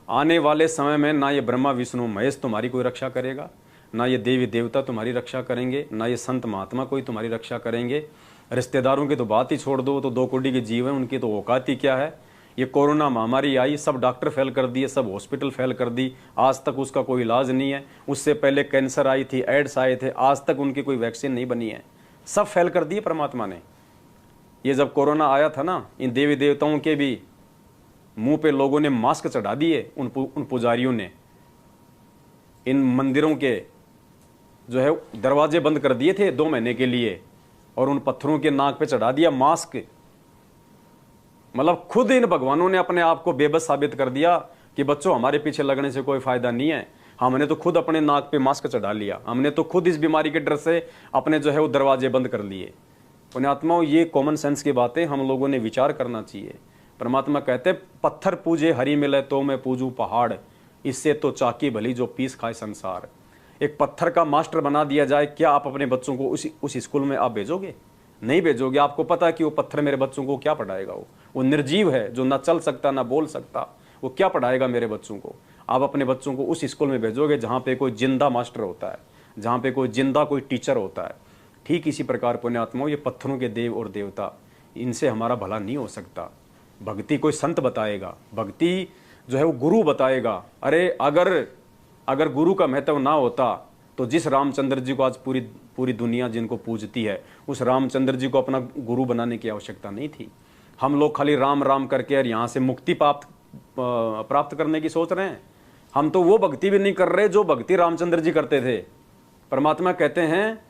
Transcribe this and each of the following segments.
आने वाले समय में ना ये ब्रह्मा विष्णु महेश तुम्हारी कोई रक्षा करेगा, ना ये देवी देवता तुम्हारी रक्षा करेंगे, ना ये संत महात्मा कोई तुम्हारी रक्षा करेंगे। रिश्तेदारों की तो बात ही छोड़ दो, तो 2 कोटी के जीव हैं, उनकी तो औकात ही क्या है। ये कोरोना महामारी आई, सब डॉक्टर फेल कर दिए, सब हॉस्पिटल फेल कर दी, आज तक उसका कोई इलाज नहीं है। उससे पहले कैंसर आई थी, एड्स आए थे, आज तक उनकी कोई वैक्सीन नहीं बनी है, सब फेल कर दिए परमात्मा ने। ये जब कोरोना आया था ना, इन देवी देवताओं के भी मुंह पे लोगों ने मास्क चढ़ा दिए, उन पुजारियों ने इन मंदिरों के जो है दरवाजे बंद कर दिए थे 2 महीने के लिए, और उन पत्थरों के नाक पे चढ़ा दिया मास्क। मतलब खुद इन भगवानों ने अपने आप को बेबस साबित कर दिया कि बच्चों हमारे पीछे लगने से कोई फायदा नहीं है, हमने तो खुद अपने नाक पे मास्क चढ़ा लिया, हमने तो खुद इस बीमारी के डर से अपने जो है वो दरवाजे बंद कर लिए। पुण्यात्माओं, ये कॉमन सेंस की बातें हम लोगों ने विचार करना चाहिए। परमात्मा कहते पत्थर पूजे हरि मिले तो मैं पूजू पहाड़, इससे तो चाकी भली जो पीस खाए संसार। एक पत्थर का मास्टर बना दिया जाए, क्या आप अपने बच्चों को उस स्कूल में आप भेजोगे? नहीं भेजोगे। आपको पता है कि वो पत्थर मेरे बच्चों को क्या पढ़ाएगा, वो निर्जीव है जो ना चल सकता ना बोल सकता, वो क्या पढ़ाएगा मेरे बच्चों को? आप अपने बच्चों को उस स्कूल में भेजोगे जहाँ पे कोई जिंदा मास्टर होता है, जहाँ पे कोई जिंदा कोई टीचर होता है। ठीक इसी प्रकार पुण्यात्माओं, ये पत्थरों के देव और देवता, इनसे हमारा भला नहीं हो सकता। भक्ति कोई संत बताएगा, भक्ति जो है वो गुरु बताएगा। अरे अगर गुरु का महत्व ना होता तो जिस रामचंद्र जी को आज पूरी दुनिया जिनको पूजती है, उस रामचंद्र जी को अपना गुरु बनाने की आवश्यकता नहीं थी। हम लोग खाली राम राम करके और यहाँ से मुक्ति प्राप्त करने की सोच रहे हैं। हम तो वो भक्ति भी नहीं कर रहे जो भक्ति रामचंद्र जी करते थे। परमात्मा कहते हैं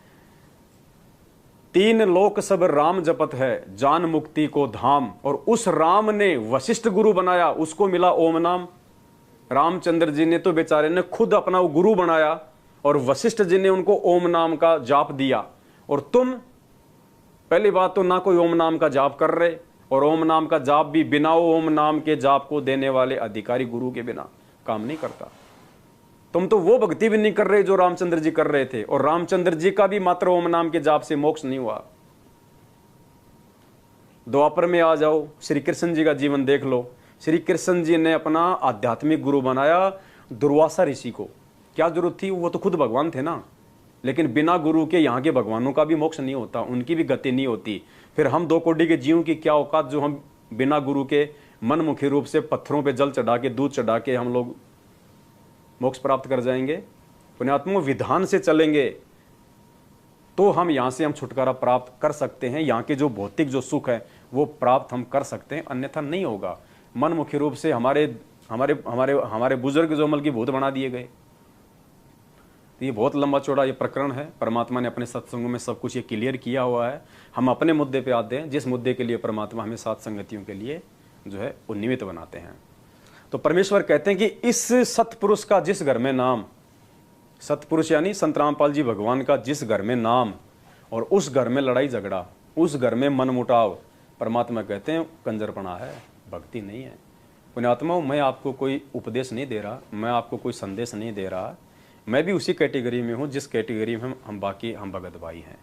3 लोक सब राम जपत है, जान मुक्ति को धाम। और उस राम ने वशिष्ठ गुरु बनाया, उसको मिला ओम नाम। रामचंद्र जी ने तो बेचारे ने खुद अपना गुरु बनाया, और वशिष्ठ जी ने उनको ओम नाम का जाप दिया। और तुम पहली बात तो ना कोई ओम नाम का जाप कर रहे, और ओम नाम का जाप भी बिना ओम नाम के जाप को देने वाले अधिकारी गुरु के बिना काम नहीं करता। तुम तो वो भक्ति भी नहीं कर रहे जो रामचंद्र जी कर रहे थे, और रामचंद्र जी का भी मात्र ओम नाम के जाप से मोक्ष नहीं हुआ। द्वापर में आ जाओ, श्री कृष्ण जी का जीवन देख लो। श्री कृष्ण जी ने अपना आध्यात्मिक गुरु बनाया दुर्वासा ऋषि को। क्या जरूरत थी, वो तो खुद भगवान थे ना। लेकिन बिना गुरु के यहाँ के भगवानों का भी मोक्ष नहीं होता, उनकी भी गति नहीं होती। फिर हम 2 कोटि के जीवों की क्या औकात जो हम बिना गुरु के मनमुखी रूप से पत्थरों पे जल चढ़ा के दूध चढ़ा के हम लोग मोक्ष प्राप्त कर जाएंगे। पुण्यात्मा, विधान से चलेंगे तो हम यहाँ से छुटकारा प्राप्त कर सकते हैं। यहाँ के जो भौतिक जो सुख है वो प्राप्त हम कर सकते हैं, अन्यथा नहीं होगा। मनमुखी रूप से हमारे हमारे हमारे हमारे बुजुर्ग जो अमल की भूत बना दिए गए। तो ये बहुत लंबा चौड़ा ये प्रकरण है। परमात्मा ने अपने सत्संगों में सब कुछ ये क्लियर किया हुआ है। हम अपने मुद्दे पे आते हैं, जिस मुद्दे के लिए परमात्मा हमें सात संगतियों के लिए जो है वो निमित्त बनाते हैं। तो परमेश्वर कहते हैं कि इस सतपुरुष का जिस घर में नाम, सतपुरुष यानी संत रामपाल जी भगवान का जिस घर में नाम, और उस घर में लड़ाई झगड़ा, उस घर में मनमुटाव, परमात्मा कहते हैं कंजरपना है, भक्ति नहीं है। पुण्यात्माओं, मैं आपको कोई उपदेश नहीं दे रहा, मैं आपको कोई संदेश नहीं दे रहा। मैं भी उसी कैटेगरी में हूँ जिस कैटेगरी में हम भगत भाई हैं।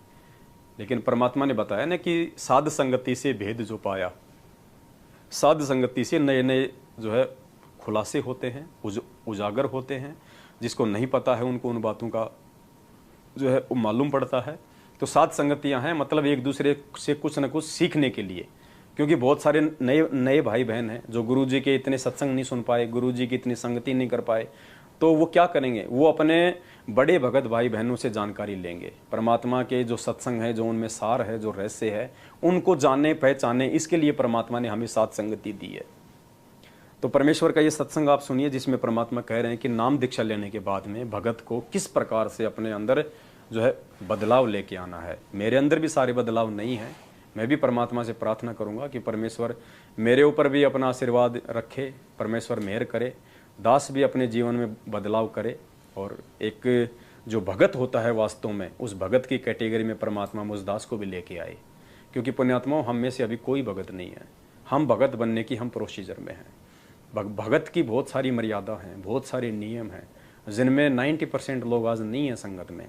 लेकिन परमात्मा ने बताया ना कि साध संगति से भेद जो पाया, साध संगति से नए नए जो है खुलासे होते हैं, उजागर होते हैं। जिसको नहीं पता है उनको उन बातों का जो है वो मालूम पड़ता है। तो साध संगतियाँ हैं, मतलब एक दूसरे से कुछ न कुछ सीखने के लिए। क्योंकि बहुत सारे नए भाई बहन हैं जो गुरुजी के इतने सत्संग नहीं सुन पाए, गुरुजी की इतनी संगति नहीं कर पाए, तो वो क्या करेंगे, वो अपने बड़े भगत भाई बहनों से जानकारी लेंगे। परमात्मा के जो सत्संग है, जो उनमें सार है, जो रहस्य है, उनको जाने पहचाने, इसके लिए परमात्मा ने हमें साथ संगति दी है। तो परमेश्वर का ये सत्संग आप सुनिए, जिसमें परमात्मा कह रहे हैं कि नाम दीक्षा लेने के बाद में भगत को किस प्रकार से अपने अंदर जो है बदलाव लेके आना है। मेरे अंदर भी सारे बदलाव नहीं है। मैं भी परमात्मा से प्रार्थना करूंगा कि परमेश्वर मेरे ऊपर भी अपना आशीर्वाद रखे, परमेश्वर मेहर करे, दास भी अपने जीवन में बदलाव करे, और एक जो भगत होता है वास्तव में, उस भगत की कैटेगरी में परमात्मा मुझ दास को भी लेके आए। क्योंकि पुण्यात्माओं, हम में से अभी कोई भगत नहीं है। हम भगत बनने की हम प्रोसीजर में हैं। भगत की बहुत सारी मर्यादा हैं, बहुत सारे नियम हैं, जिनमें 90% लोग आज नहीं हैं संगत में।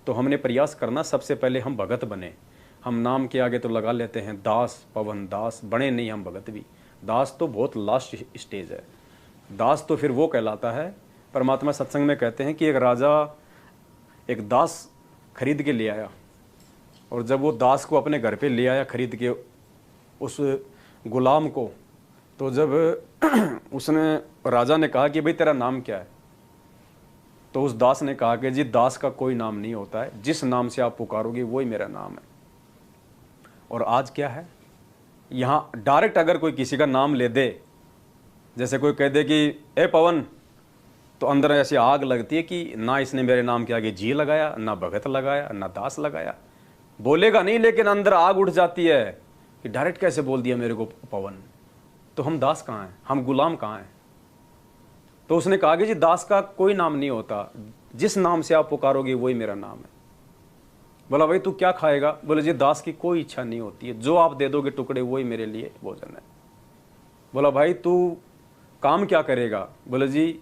तो हमने प्रयास करना, सबसे पहले हम भगत बने। हम नाम के आगे तो लगा लेते हैं दास, पवन दास, बने नहीं हम भगत भी। दास तो बहुत लास्ट स्टेज है। दास तो फिर वो कहलाता है। परमात्मा सत्संग में कहते हैं कि एक राजा एक दास खरीद के ले आया, और जब वो दास को अपने घर पे ले आया खरीद के उस गुलाम को, तो जब उसने राजा ने कहा कि भाई तेरा नाम क्या है, तो उस दास ने कहा कि जी दास का कोई नाम नहीं होता है, जिस नाम से आप पुकारोगे वही मेरा नाम है। और आज क्या है, यहाँ डायरेक्ट अगर कोई किसी का नाम ले दे, जैसे कोई कह दे कि ए पवन, तो अंदर ऐसी आग लगती है कि ना इसने मेरे नाम के आगे जी लगाया, ना भगत लगाया, ना दास लगाया, बोलेगा नहीं लेकिन अंदर आग उठ जाती है कि डायरेक्ट कैसे बोल दिया मेरे को पवन। तो हम दास कहाँ हैं, हम गुलाम कहाँ हैं? तो उसने कहा कि जी दास का कोई नाम नहीं होता, जिस नाम से आप पुकारोगे वही मेरा नाम है। बोला भाई तू क्या खाएगा? बोले जी दास की कोई इच्छा नहीं होती है, जो आप दे दोगे टुकड़े वही मेरे लिए भोजन है। बोला भाई तू काम क्या करेगा? बोले जी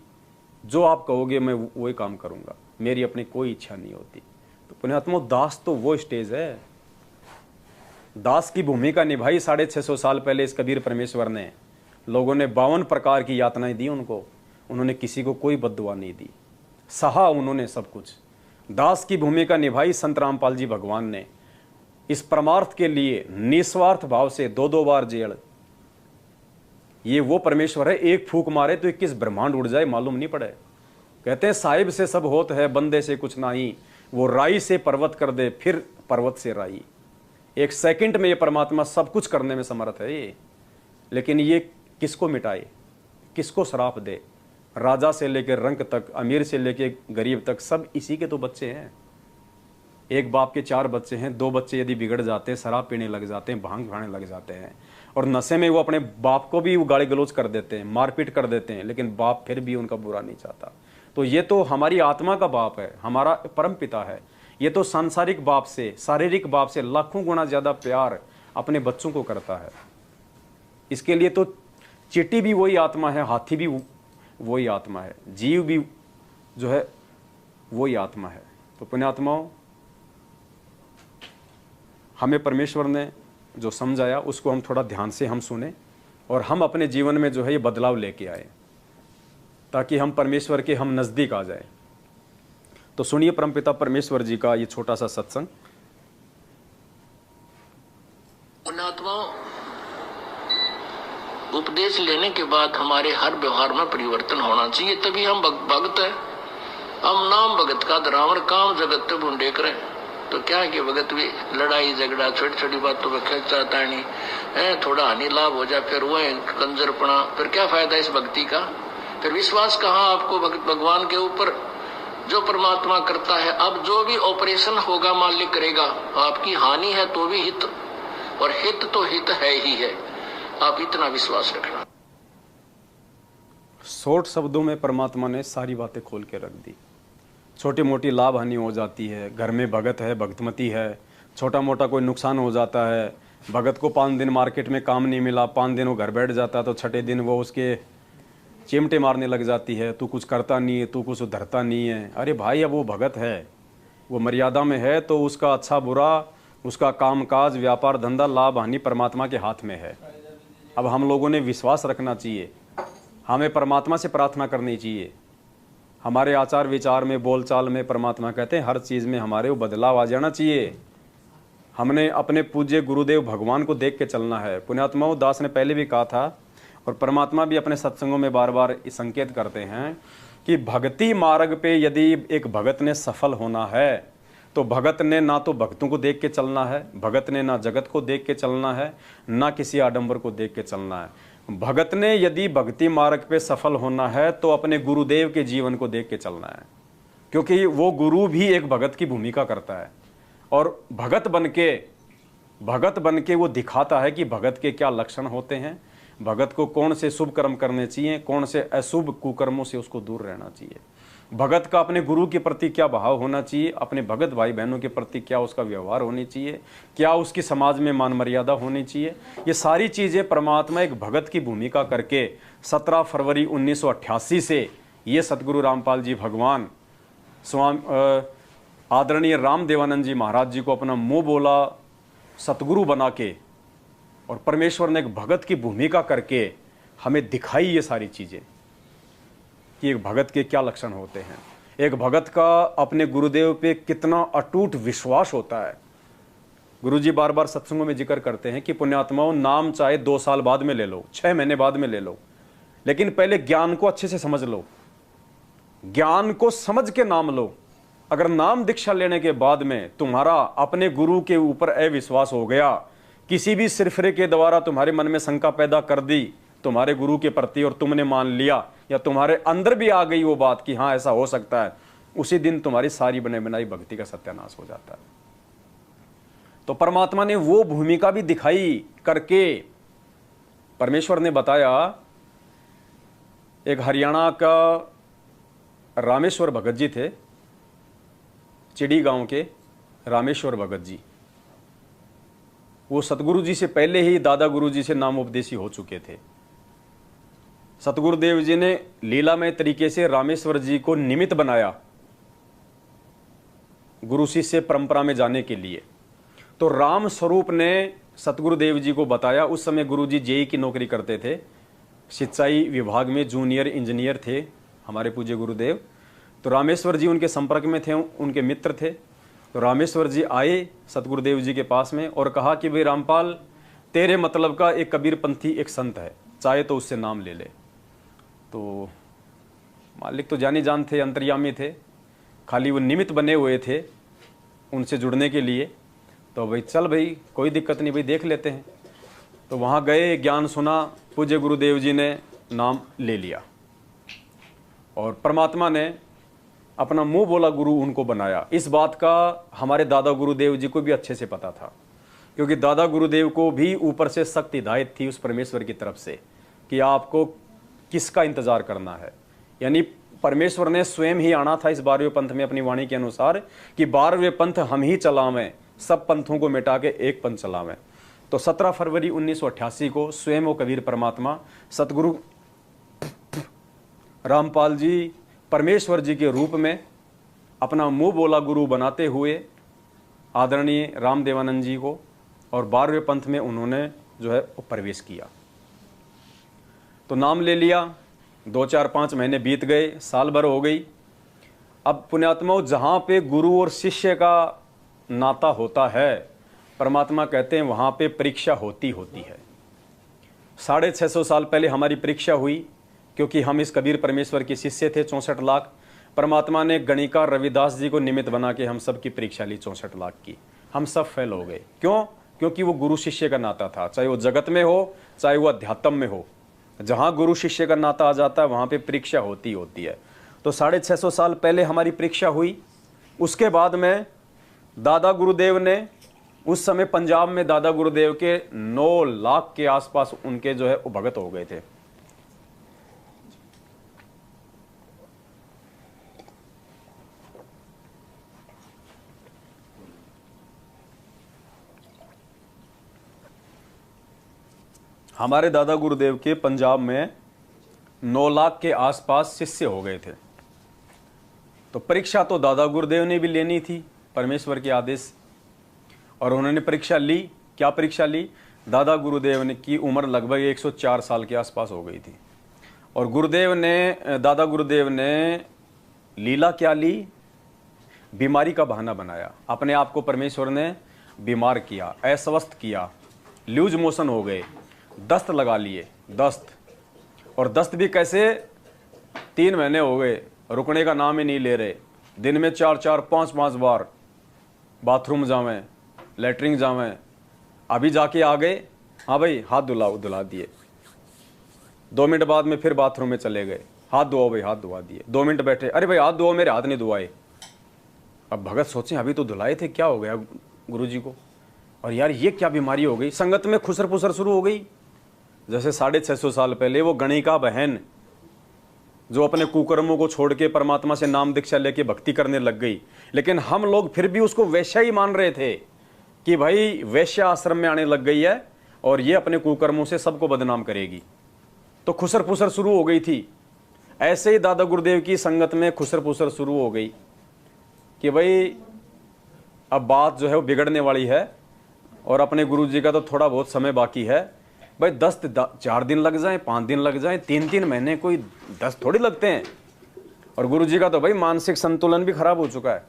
जो आप कहोगे मैं वही काम करूंगा, मेरी अपनी कोई इच्छा नहीं होती। तो पुण्यात्मा दास तो वो स्टेज है, दास की भूमिका निभाई 650 साल पहले इस कबीर परमेश्वर ने। लोगों ने 52 प्रकार की यातनाएं दी उनको, उन्होंने किसी को कोई बद्दुआ नहीं दी, सहा उन्होंने सब कुछ। दास की भूमिका निभाई संत रामपाल जी भगवान ने, इस परमार्थ के लिए निस्वार्थ भाव से 2-2 बार जेल। ये वो परमेश्वर है, एक फूक मारे तो 21 ब्रह्मांड उड़ जाए मालूम नहीं पड़े। कहते हैं साहिब से सब होत है, बंदे से कुछ नहीं, वो राई से पर्वत कर दे फिर पर्वत से राई। एक सेकंड में ये परमात्मा सब कुछ करने में समर्थ है ये। लेकिन ये किसको मिटाए, किसको श्राप दे? राजा से लेकर रंक तक, अमीर से लेकर गरीब तक, सब इसी के तो बच्चे हैं। एक बाप के 4 बच्चे हैं, 2 बच्चे यदि बिगड़ जाते हैं, शराब पीने लग जाते हैं, भांग खाने लग जाते हैं, और नशे में वो अपने बाप को भी वो गाली गलौज कर देते हैं, मारपीट कर देते हैं, लेकिन बाप फिर भी उनका बुरा नहीं चाहता। तो ये तो हमारी आत्मा का बाप है, हमारा परम पिता है। ये तो सांसारिक बाप से, शारीरिक बाप से लाखों गुना ज्यादा प्यार अपने बच्चों को करता है। इसके लिए तो चींटी भी वही आत्मा है, हाथी भी वही आत्मा है, जीव भी जो है वही आत्मा है। तो पुण्यात्माओं, हमें परमेश्वर ने जो समझाया उसको हम थोड़ा ध्यान से हम सुने, और हम अपने जीवन में जो है ये बदलाव लेके आए, ताकि हम परमेश्वर के हम नजदीक आ जाए। तो सुनिए परमपिता परमेश्वर जी का ये छोटा सा सत्संग। उपदेश लेने के बाद हमारे हर व्यवहार में परिवर्तन होना चाहिए, तभी हम भक्त है। हम नाम भगत का रावण काम जगत पे बुंडे करें तो क्या है कि भगत भी लड़ाई झगड़ा छोटी छोटी बातों पर खेच जाता है, नहीं थोड़ा हानि लाभ हो जाए फिर वो कंजरपना, फिर क्या फायदा इस भक्ति का? फिर विश्वास कहाँ आपको भगवान के ऊपर जो परमात्मा करता है। अब जो भी ऑपरेशन होगा मालिक करेगा, आपकी हानि है तो भी हित, और हित तो हित है ही है, आप इतना विश्वास रखना। शॉर्ट शब्दों में परमात्मा ने सारी बातें खोल के रख दी। छोटी मोटी लाभ हानि हो जाती है, घर में भगत है, भक्तमती है, छोटा मोटा कोई नुकसान हो जाता है, भगत को 5 दिन मार्केट में काम नहीं मिला, 5 दिन वो घर बैठ जाता है, तो छठे दिन वो उसके चिमटे मारने लग जाती है, तू कुछ करता नहीं है, तू कुछ उधरता नहीं है। अरे भाई अब वो भगत है, वो मर्यादा में है, तो उसका अच्छा बुरा, उसका कामकाज, व्यापार धंधा, लाभ हानि परमात्मा के हाथ में है। अब हम लोगों ने विश्वास रखना चाहिए, हमें परमात्मा से प्रार्थना करनी चाहिए। हमारे आचार विचार में, बोलचाल में परमात्मा कहते हैं हर चीज़ में हमारे वो बदलाव आ जाना चाहिए। हमने अपने पूज्य गुरुदेव भगवान को देख के चलना है। पुण्यात्माओं, दास ने पहले भी कहा था, और परमात्मा भी अपने सत्संगों में बार बार संकेत करते हैं कि भक्ति मार्ग पे यदि एक भगत ने सफल होना है, तो भगत ने ना तो भक्तों को देख के चलना है, भगत ने ना जगत को देख के चलना है, ना किसी आडंबर को देख के चलना है। भगत ने यदि भक्ति मार्ग पे सफल होना है तो अपने गुरुदेव के जीवन को देख के चलना है, क्योंकि वो गुरु भी एक भगत की भूमिका करता है, और भगत बन के वो दिखाता है कि भगत के क्या लक्षण होते हैं, भगत को कौन से शुभ कर्म करने चाहिए, कौन से अशुभ कुकर्मों से उसको दूर रहना चाहिए, भगत का अपने गुरु के प्रति क्या भाव होना चाहिए, अपने भगत भाई बहनों के प्रति क्या उसका व्यवहार होनी चाहिए, क्या उसकी समाज में मान मर्यादा होनी चाहिए। ये सारी चीज़ें परमात्मा एक भगत की भूमिका करके 17 फरवरी 1988 से ये सतगुरु रामपाल जी भगवान स्वामी आदरणीय राम देवानंद जी महाराज जी को अपना मुँह बोला सतगुरु बना के, और परमेश्वर ने एक भगत की भूमिका करके हमें दिखाई ये सारी चीज़ें। कि एक भगत के क्या लक्षण होते हैं। एक भगत का अपने गुरुदेव पे कितना अटूट विश्वास होता है। गुरुजी बार बार सत्संगों में जिक्र करते हैं कि पुण्यात्माओं, नाम चाहे 2 साल बाद में ले लो, 6 महीने बाद में ले लो, लेकिन पहले ज्ञान को अच्छे से समझ लो, ज्ञान को समझ के नाम लो। अगर नाम दीक्षा लेने के बाद में तुम्हारा अपने गुरु के ऊपर अविश्वास हो गया, किसी भी सिरफिरे के द्वारा तुम्हारे मन में शंका पैदा कर दी तुम्हारे गुरु के प्रति और तुमने मान लिया, या तुम्हारे अंदर भी आ गई वो बात कि हाँ ऐसा हो सकता है, उसी दिन तुम्हारी सारी बने बनाई भक्ति का सत्यानाश हो जाता है। तो परमात्मा ने वो भूमिका भी दिखाई करके परमेश्वर ने बताया। एक हरियाणा का रामेश्वर भगत जी थे, चिड़ी गांव के रामेश्वर भगत जी। वो सतगुरु जी से पहले ही दादा गुरु जी से नामोपदेशी हो चुके थे। सतगुरुदेव जी ने लीलामय तरीके से रामेश्वर जी को निमित्त बनाया गुरु शिष्य परंपरा में जाने के लिए। तो राम स्वरूप ने सतगुरुदेव जी को बताया। उस समय गुरु जी जेई की नौकरी करते थे, सिंचाई विभाग में जूनियर इंजीनियर थे हमारे पूज्य गुरुदेव। तो रामेश्वर जी उनके संपर्क में थे, उनके मित्र थे। तो रामेश्वर जी आए सतगुरुदेव जी के पास में और कहा कि भाई रामपाल, तेरे मतलब का एक कबीरपंथी एक संत है, चाहे तो उससे नाम ले ले। तो मालिक तो जानी जान थे, अंतर्यामी थे, खाली वो निमित्त बने हुए थे उनसे जुड़ने के लिए। तो भाई चल भाई, कोई दिक्कत नहीं भाई, देख लेते हैं। तो वहाँ गए, ज्ञान सुना, पूज्य गुरुदेव जी ने नाम ले लिया और परमात्मा ने अपना मुंह बोला गुरु उनको बनाया। इस बात का हमारे दादा गुरुदेव जी को भी अच्छे से पता था, क्योंकि दादा गुरुदेव को भी ऊपर से सख्त हिदायत थी उस परमेश्वर की तरफ से कि आपको किसका इंतजार करना है। यानी परमेश्वर ने स्वयं ही आना था इस 12वें पंथ में अपनी वाणी के अनुसार कि 12वें पंथ हम ही चलावें, सब पंथों को मिटा के एक पंथ चलावें। तो 17 फरवरी 1988 को स्वयं वो कबीर परमात्मा सतगुरु रामपाल जी परमेश्वर जी के रूप में अपना मुंह बोला गुरु बनाते हुए आदरणीय रामदेवानंद जी को, और 12वें पंथ में उन्होंने जो है वो प्रवेश किया। तो नाम ले लिया, 2, 4, 5 महीने बीत गए, साल भर हो गई। अब पुण्यात्माओं, जहाँ पे गुरु और शिष्य का नाता होता है, परमात्मा कहते हैं वहाँ पे परीक्षा होती है। 650 साल पहले हमारी परीक्षा हुई, क्योंकि हम इस कबीर परमेश्वर के शिष्य थे 64 लाख। परमात्मा ने गणिका रविदास जी को निमित्त बना के हम सब की परीक्षा ली 64 लाख की। हम सब फेल हो गए। क्यों? क्योंकि वो गुरु शिष्य का नाता था, चाहे वो जगत में हो चाहे वो अध्यात्म में हो। जहाँ गुरु शिष्य का नाता आ जाता है वहाँ पे परीक्षा होती है। तो 650 साल पहले हमारी परीक्षा हुई। उसके बाद में दादा गुरुदेव ने, उस समय पंजाब में दादा गुरुदेव के 9 लाख के आसपास उनके जो है वो भगत हो गए थे। हमारे दादा गुरुदेव के पंजाब में 9 लाख के आसपास शिष्य हो गए थे। तो परीक्षा तो दादा गुरुदेव ने भी लेनी थी परमेश्वर के आदेश, और उन्होंने परीक्षा ली। क्या परीक्षा ली? दादा गुरुदेव ने की उम्र लगभग 104 साल के आसपास हो गई थी, और दादा गुरुदेव ने लीला क्या ली? बीमारी का बहाना बनाया। अपने आप को परमेश्वर ने बीमार किया, अस्वस्थ किया, लूज मोशन हो गए, दस्त लगा लिए, दस्त। और दस्त भी कैसे? 3 महीने हो गए, रुकने का नाम ही नहीं ले रहे। दिन में 4-4, 5-5 बार बाथरूम जावें, लेटरिन जावें। अभी जाके आ गए, हाँ भाई हाथ धुला दिए। 2 मिनट बाद में फिर बाथरूम में चले गए, हाथ धोओ भाई, हाथ धुआ दिए। 2 मिनट बैठे, अरे भाई हाथ धोओ, मेरे हाथ नहीं धुआए। अब भगत सोचें अभी तो धुलाए थे, क्या हो गया गुरु जी को? और यार ये क्या बीमारी हो गई? संगत में खुसर पुसर शुरू हो गई। जैसे 650 साल पहले वो गणिका बहन जो अपने कुकर्मों को छोड़ के परमात्मा से नाम दीक्षा लेके भक्ति करने लग गई, लेकिन हम लोग फिर भी उसको वैश्या ही मान रहे थे कि भाई वैश्या आश्रम में आने लग गई है और ये अपने कुकर्मों से सबको बदनाम करेगी। तो खुसर पुसर शुरू हो गई थी। ऐसे ही दादा गुरुदेव की संगत में खुसर पुसर शुरू हो गई कि भाई अब बात जो है वो बिगड़ने वाली है और अपने गुरु जी का तो थोड़ा बहुत समय बाकी है। भाई 4 दिन लग जाएं, 5 दिन लग जाएं, 3-3 महीने कोई 10 थोड़ी लगते हैं। और गुरु जी का तो भाई मानसिक संतुलन भी खराब हो चुका है।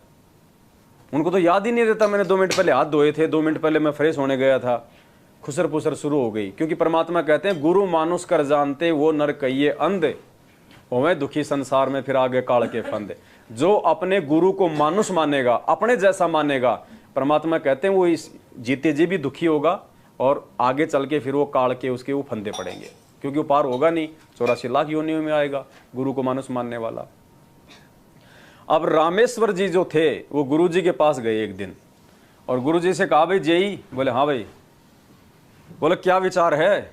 उनको तो याद ही नहीं रहता मैंने 2 मिनट पहले हाथ धोए थे, 2 मिनट पहले मैं फ्रेश होने गया था, खुसर पुसर शुरू हो गई। क्योंकि परमात्मा कहते हैं गुरु मानुष कर जानते वो नर कहिए अंध, होवे दुखी संसार में फिर आगे काल के फंदे। जो अपने गुरु को मानुष मानेगा, अपने जैसा मानेगा, परमात्मा कहते हैं वो इस जीते जी भी दुखी होगा और आगे चल के फिर वो काल के उसके वो फंदे पड़ेंगे, क्योंकि वो पार होगा नहीं, 84 लाख योनियों में आएगा गुरु को मानुष मानने वाला। अब रामेश्वर जी जो थे वो गुरु जी के पास गए एक दिन और गुरु जी से कहा भाई जेई, बोले हाँ भाई। बोले क्या विचार है?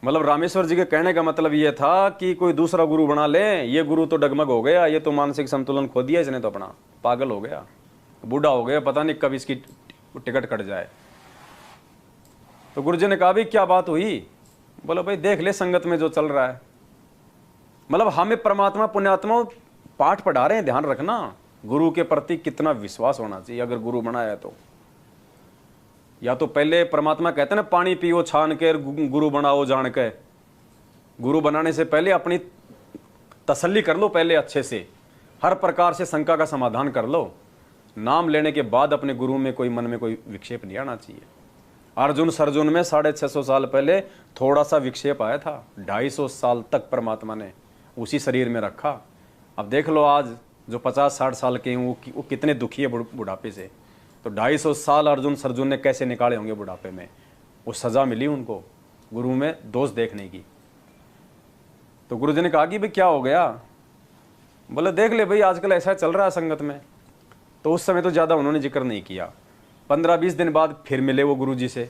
मतलब रामेश्वर जी के कहने का मतलब ये था कि कोई दूसरा गुरु बना ले, ये गुरु तो डगमग हो गया, ये तो मानसिक संतुलन खो दिया इसने तो, अपना पागल हो गया, बूढ़ा हो गया, पता नहीं कब इसकी टिकट कट जाए। तो गुरु जी ने कहा भाई क्या बात हुई? बोले भाई देख ले संगत में जो चल रहा है। मतलब हमें परमात्मा पुण्यात्मा पाठ पढ़ा रहे हैं, ध्यान रखना गुरु के प्रति कितना विश्वास होना चाहिए अगर गुरु बनाया तो। या तो पहले परमात्मा कहते हैं ना पानी पियो छान के गुरु बनाओ जान के। गुरु बनाने से पहले अपनी तसल्ली कर लो, पहले अच्छे से हर प्रकार से शंका का समाधान कर लो। नाम लेने के बाद अपने गुरु में कोई मन में कोई विक्षेप नहीं आना चाहिए। अर्जुन सर्जुन में 650 साल पहले थोड़ा सा विक्षेप आया था, 250 साल तक परमात्मा ने उसी शरीर में रखा। अब देख लो आज जो 50-60 साल के हैं वो कितने दुखी है बुढ़ापे से। तो 250 साल अर्जुन सर्जुन ने कैसे निकाले होंगे बुढ़ापे में, वो सजा मिली उनको गुरु में दोष देखने की। तो गुरु जी ने कहा कि भाई क्या हो गया? बोले देख ले भाई आजकल ऐसा चल रहा है संगत में। तो उस समय तो ज़्यादा उन्होंने जिक्र नहीं किया। 15-20 दिन बाद फिर मिले वो गुरु जी से।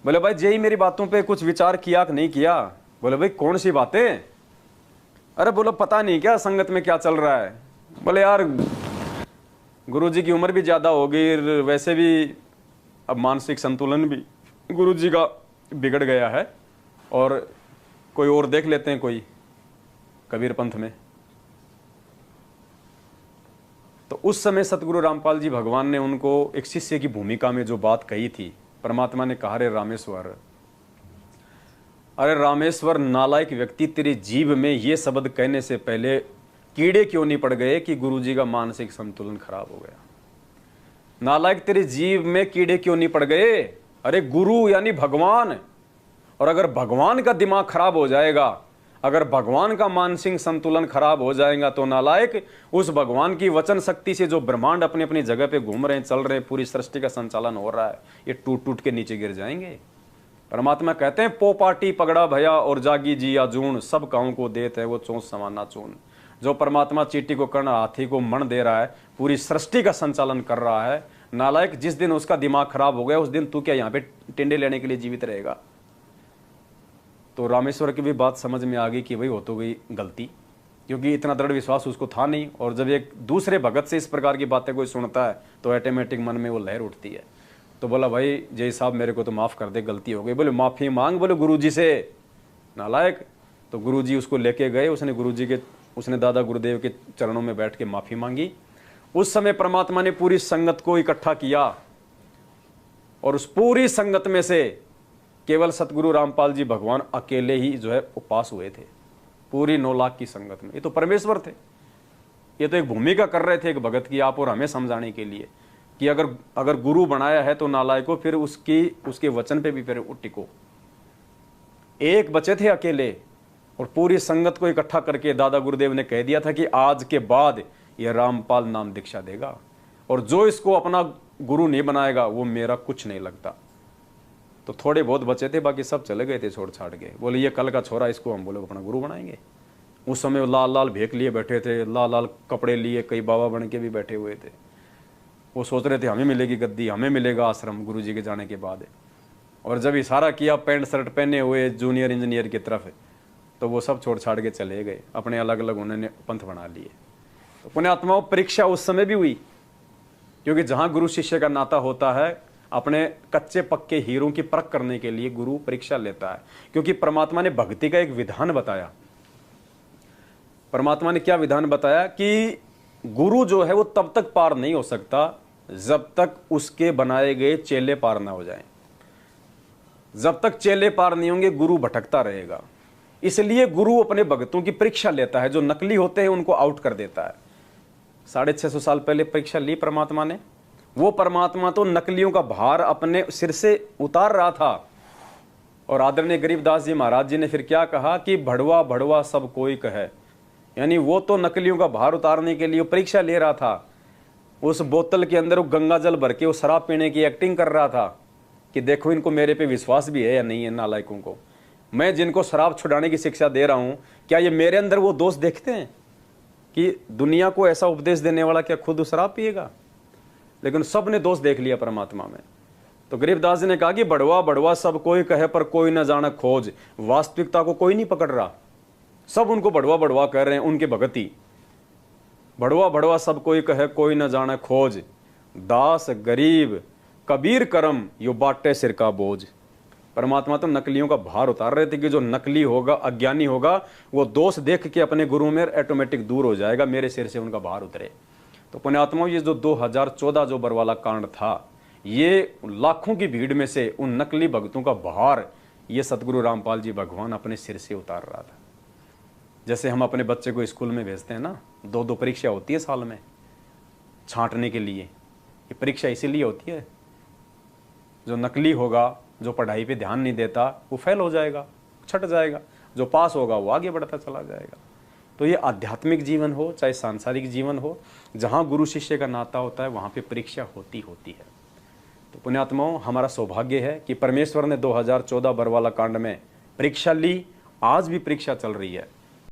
बोले भाई जेई मेरी बातों पे कुछ विचार किया कि नहीं किया? बोले भाई कौन सी बातें? अरे बोलो पता नहीं क्या संगत में क्या चल रहा है? बोले यार गुरु जी की उम्र भी ज़्यादा हो गई, वैसे भी अब मानसिक संतुलन भी गुरु जी का बिगड़ गया है और कोई और देख लेते हैं कोई कबीर पंथ में। तो उस समय सतगुरु रामपाल जी भगवान ने उनको एक शिष्य की भूमिका में जो बात कही थी, परमात्मा ने कहा रे रामेश्वर, अरे रामेश्वर नालायक व्यक्ति, तेरे जीव में ये शब्द कहने से पहले कीड़े क्यों नहीं पड़ गए कि गुरुजी का मानसिक संतुलन खराब हो गया? नालायक तेरे जीव में कीड़े क्यों नहीं पड़ गए? अरे गुरु यानी भगवान, और अगर भगवान का दिमाग खराब हो जाएगा, अगर भगवान का मानसिक संतुलन खराब हो जाएगा तो नालायक उस भगवान की वचन शक्ति से जो ब्रह्मांड अपनी अपनी जगह पे घूम रहे हैं, चल रहे हैं, पूरी सृष्टि का संचालन हो रहा है, ये टूट टूट के नीचे गिर जाएंगे। परमात्मा कहते हैं पोपाटी पगड़ा भया और जागी जिया जून, सब काहों को देते है वो चोंच समाना चून। जो परमात्मा चींटी को कर्ण हाथी को मण दे रहा है, पूरी सृष्टि का संचालन कर रहा है, नालायक जिस दिन उसका दिमाग खराब हो गया उस दिन तू क्या यहाँ पे टिंडे लेने के लिए जीवित रहेगा? तो रामेश्वर की भी बात समझ में आ गई कि भाई हो तो गई गलती, क्योंकि इतना दृढ़ विश्वास उसको था नहीं। और जब एक दूसरे भगत से इस प्रकार की बातें कोई सुनता है तो ऑटोमेटिक मन में वो लहर उठती है। तो बोला भाई जय साहब मेरे को तो माफ़ कर दे, गलती हो गई। बोले माफ़ी मांग, बोले गुरुजी से, नालायक। तो गुरुजी उसको लेके गए, उसने दादा गुरुदेव के चरणों में बैठ के माफ़ी मांगी। उस समय परमात्मा ने पूरी संगत को इकट्ठा किया और उस पूरी संगत में से केवल सतगुरु रामपाल जी भगवान अकेले ही जो है उपास हुए थे, पूरी 9 लाख की संगत में। ये तो परमेश्वर थे, ये तो एक भूमिका कर रहे थे एक भगत की, आप और हमें समझाने के लिए कि अगर गुरु बनाया है तो नालायको फिर उसके वचन पे भी फिर टिको। एक बचे थे अकेले और पूरी संगत को इकट्ठा करके दादा गुरुदेव ने कह दिया था कि आज के बाद यह रामपाल नाम दीक्षा देगा और जो इसको अपना गुरु नहीं बनाएगा वो मेरा कुछ नहीं लगता। तो थोड़े बहुत बचे थे, बाकी सब चले गए थे छोड़ छाड़ के। बोले ये कल का छोरा, इसको हम बोले अपना गुरु बनाएंगे। उस समय लाल लाल भेक लिए बैठे थे, लाल लाल कपड़े लिए, कई बाबा बन के भी बैठे हुए थे। वो सोच रहे थे हमें मिलेगी गद्दी, हमें मिलेगा आश्रम गुरु जी के जाने के बाद। और जब इशारा किया पैंट शर्ट पहने हुए जूनियर इंजीनियर की तरफ, तो वो सब छोड़ छाड़ के चले गए, अपने अलग अलग उन्होंने पंथ बना लिए। तो पुण्यात्माओं परीक्षा उस समय भी हुई, क्योंकि जहाँ गुरु शिष्य का नाता होता है, अपने कच्चे पक्के हीरों की परख करने के लिए गुरु परीक्षा लेता है। क्योंकि परमात्मा ने भक्ति का एक विधान बताया। परमात्मा ने क्या विधान बताया कि गुरु जो है वो तब तक पार नहीं हो सकता जब तक उसके बनाए गए चेले पार ना हो जाएं। जब तक चेले पार नहीं होंगे गुरु भटकता रहेगा। इसलिए गुरु अपने भक्तों की परीक्षा लेता है, जो नकली होते हैं उनको आउट कर देता है। 650 साल पहले परीक्षा ली परमात्मा ने। वो परमात्मा तो नकलियों का भार अपने सिर से उतार रहा था। और आदरणीय गरीबदास जी महाराज जी ने फिर क्या कहा कि भड़वा भड़वा सब कोई कहे, यानी वो तो नकलियों का भार उतारने के लिए परीक्षा ले रहा था। उस बोतल के अंदर वो गंगा जल भर के वो शराब पीने की एक्टिंग कर रहा था कि देखो इनको मेरे पे विश्वास भी है या नहीं है, नालायकों को। मैं जिनको शराब छुड़ाने की शिक्षा दे रहा हूं, क्या ये मेरे अंदर वो दोष देखते हैं कि दुनिया को ऐसा उपदेश देने वाला क्या खुद शराब पिएगा? लेकिन सब ने दोष देख लिया परमात्मा में। तो गरीबदास जी ने कहा कि बड़वा बड़वा सब कोई कहे पर कोई न जाने खोज। वास्तविकता को कोई नहीं पकड़ रहा, सब उनको बड़वा बड़वा कह रहे हैं, उनके भगती। बड़वा बड़वा सब कोई कहे कोई न जाने खोज, दास गरीब कबीर करम यो बाटे सिर का बोझ। परमात्मा तो नकलियों का भार उतार रहे थे कि जो नकली होगा, अज्ञानी होगा, वो दोष देख के अपने गुरु में ऑटोमेटिक दूर हो जाएगा, मेरे सिर से उनका भार उतरे। तो पुण्यात्माओं, ये जो 2014 जो बरवाला कांड था, ये लाखों की भीड़ में से उन नकली भक्तों का भार ये सतगुरु रामपाल जी भगवान अपने सिर से उतार रहा था। जैसे हम अपने बच्चे को स्कूल में भेजते हैं ना, 2-2 परीक्षा होती है साल में छांटने के लिए। ये परीक्षा इसीलिए होती है, जो नकली होगा, जो पढ़ाई पे ध्यान नहीं देता, वो फेल हो जाएगा, छट जाएगा। जो पास होगा वो आगे बढ़ता चला जाएगा। तो ये आध्यात्मिक जीवन हो चाहे सांसारिक जीवन हो, जहाँ गुरु शिष्य का नाता होता है वहाँ पे परीक्षा होती है। तो पुण्यात्माओं, हमारा सौभाग्य है कि परमेश्वर ने 2014 बरवाला कांड में परीक्षा ली, आज भी परीक्षा चल रही है।